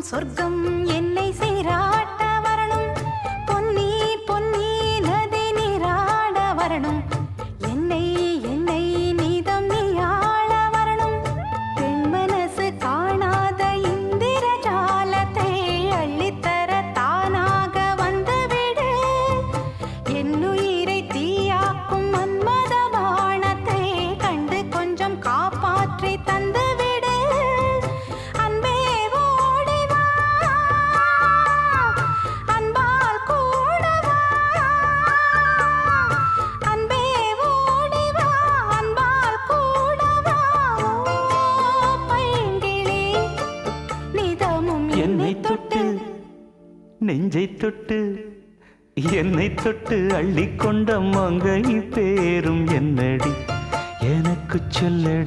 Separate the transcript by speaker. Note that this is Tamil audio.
Speaker 1: சொர்க்கம் என்னை சீராட்ட வரணும், பொன்னி பொன்னி நதி நீராட வரணும், என்னை என்னை நீதம் நீயாள வரணும். பெண் மனசு காணாத இந்திர ஜாலத்தை அள்ளித்தர தானாக வந்துவிடு, என்னுயிரை தீயாக்கும் மன்மத பாணத்தை கண்டு கொஞ்சம் காப்பாற்றி தந்துவிடு. அன்பே ஓடி வா, அன்பால் கூட வா, அன்பே ஓடி வா, அன்பால் கூட வா. ஓ பைங்கிளி, நிதமும்
Speaker 2: என்னை தொட்டு நெஞ்சை தொட்டு என்னை தொட்டு அள்ளிக்கொண்ட மங்கை பேரும் என்னடி எனக்கு சொல்லடி.